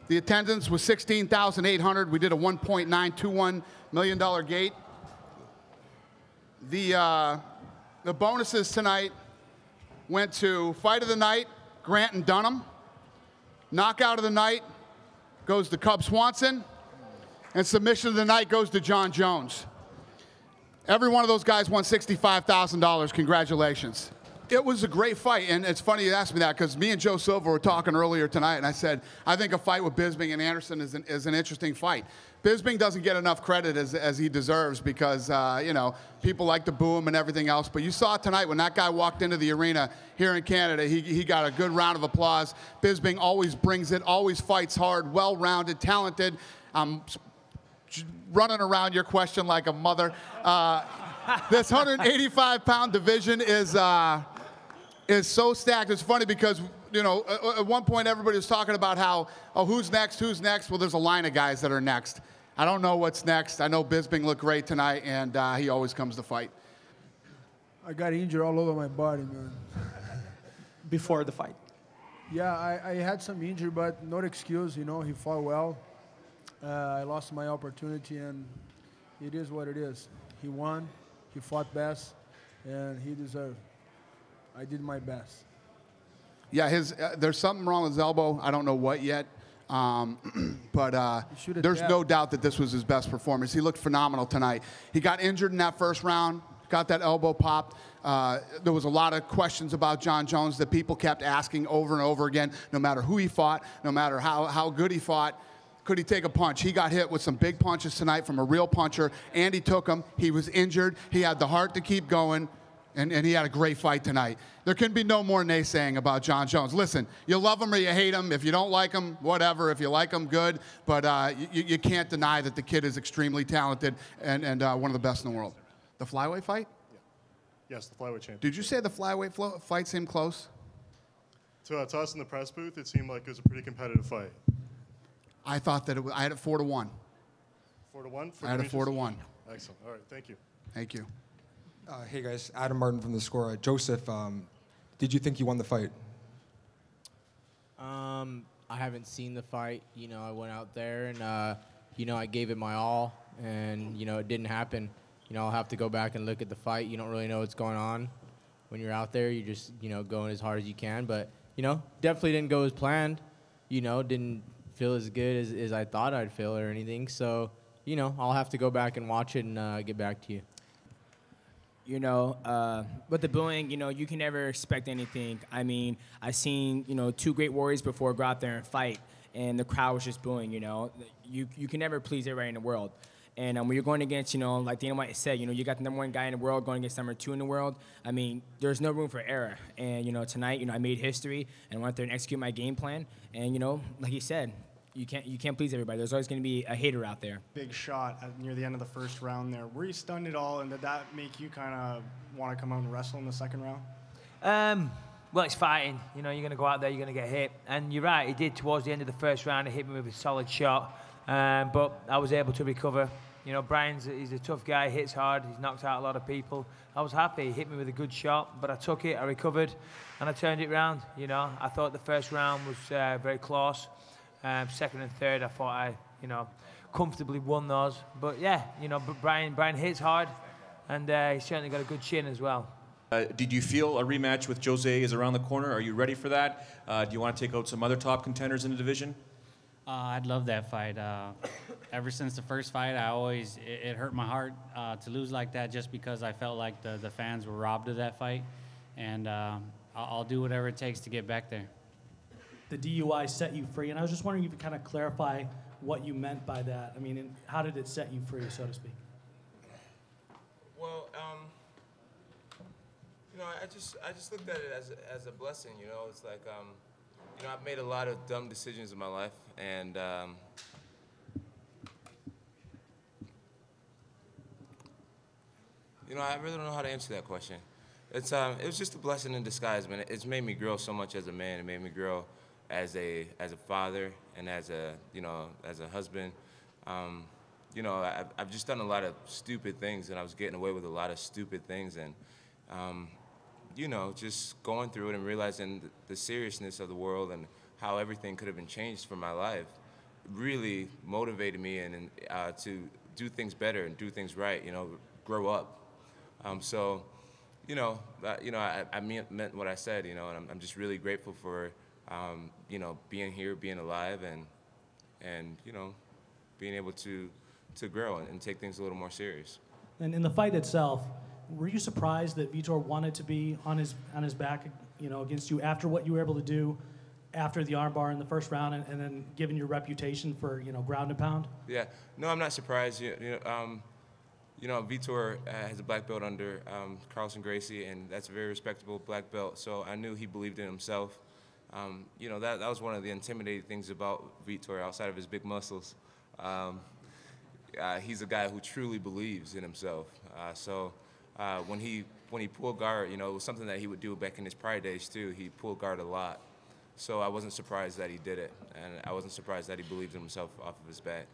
The attendance was 16,800. We did a $1.921 million gate. The bonuses tonight went to Fight of the Night, Grant and Dunham. Knockout of the night goes to Cub Swanson. And submission of the night goes to Jon Jones. Every one of those guys won $65,000. Congratulations. It was a great fight, and it's funny you asked me that because me and Joe Silva were talking earlier tonight, and I said, I think a fight with Bisping and Anderson is an interesting fight. Bisping doesn't get enough credit as he deserves because, you know, people like to boo him and everything else. But you saw tonight when that guy walked into the arena here in Canada, he got a good round of applause. Bisping always brings it, always fights hard, well-rounded, talented. Running around your question like a mother. This 185-pound division is so stacked. It's funny because, you know, at one point everybody was talking about how, oh, who's next, who's next? Well, there's a line of guys that are next. I don't know what's next. I know Bisping looked great tonight, and he always comes to fight. I got injured all over my body, man. Before the fight? Yeah, I had some injury, but not excuse, you know, he fought well. I lost my opportunity, and it is what it is. He won, he fought best, and he deserved. I did my best. Yeah, there's something wrong with his elbow. I don't know what yet, but there's no doubt that this was his best performance. He looked phenomenal tonight. He got injured in that first round, got that elbow popped. There was a lot of questions about Jon Jones that people kept asking over and over again, no matter who he fought, no matter how good he fought. Could he take a punch? He got hit with some big punches tonight from a real puncher, and he took them. He was injured. He had the heart to keep going, and he had a great fight tonight. There can be no more naysaying about Jon Jones. Listen, you love him or you hate him. If you don't like him, whatever. If you like him, good. But you can't deny that the kid is extremely talented and one of the best in the world. The flyweight fight? Yeah. Yes, the flyweight champion. Did you say the flyweight fight seemed close? To us in the press booth, it seemed like it was a pretty competitive fight. I thought that I had it 4-1. 4-1? I had it 4-1. Excellent. All right, thank you. Thank you. Hey guys, Adam Martin from The Score. Joseph, did you think you won the fight? I haven't seen the fight. You know, I went out there and, you know, I gave it my all, and, you know, it didn't happen. You know, I'll have to go back and look at the fight. You don't really know what's going on when you're out there. You're just, you know, going as hard as you can. But, you know, definitely didn't go as planned. You know, didn't feel as good as I thought I'd feel or anything. So, you know, I'll have to go back and watch it and get back to you. You know, with the booing, you know, you can never expect anything. I mean, I've seen, you know, two great warriors before go out there and fight, and the crowd was just booing, you know. You can never please everybody in the world. And when you're going against, you know, like Dana White said, you know, you got the #1 guy in the world going against #2 in the world. I mean, there's no room for error. And, you know, tonight, you know, I made history and went there and execute my game plan. And, you know, like he said, you can't please everybody. There's always going to be a hater out there. Big shot near the end of the first round there. Were you stunned at all, and did that make you kind of want to come out and wrestle in the second round? Well, it's fighting. You know, you're going to go out there, you're going to get hit. And you're right, he did towards the end of the first round. He hit me with a solid shot. But I was able to recover. You know, he's a tough guy, hits hard, he's knocked out a lot of people. I was happy, he hit me with a good shot, but I took it, I recovered, and I turned it round. You know, I thought the first round was very close. Second and third, I thought I, you know, comfortably won those. But yeah, you know, but Brian hits hard, and he's certainly got a good chin as well. Did you feel a rematch with Jose is around the corner? Are you ready for that? Do you want to take out some other top contenders in the division? I'd love that fight. Ever since the first fight, it hurt my heart to lose like that, just because I felt like the fans were robbed of that fight. And I'll do whatever it takes to get back there. The DUI set you free, and I was just wondering if you could kind of clarify what you meant by that. I mean, how did it set you free, so to speak? Well, you know, I just looked at it as a blessing. You know, it's like, you know, I've made a lot of dumb decisions in my life, and you know, I really don't know how to answer that question. It was just a blessing in disguise, man. It's made me grow so much as a man. It made me grow as a father and as a husband. You know, I've just done a lot of stupid things, and I was getting away with a lot of stupid things, and you know, just going through it and realizing the seriousness of the world and how everything could have been changed for my life. really motivated me and to do things better and do things right. You know, grow up. So, you know, I meant what I said. You know, and I'm just really grateful for, you know, being here, being alive, and you know, being able to grow and take things a little more serious. And in the fight itself, were you surprised that Vitor wanted to be on his back, you know, against you after what you were able to do after the armbar in the first round, and then given your reputation for, you know, ground and pound? Yeah, no, I'm not surprised. You know, Vitor has a black belt under Carlson Gracie, and that's a very respectable black belt. So I knew he believed in himself. You know, that was one of the intimidating things about Vitor, outside of his big muscles. He's a guy who truly believes in himself. So when he pulled guard, you know, it was something that he would do back in his Pride days too. He pulled guard a lot. So I wasn't surprised that he did it, and I wasn't surprised that he believed in himself off of his bat.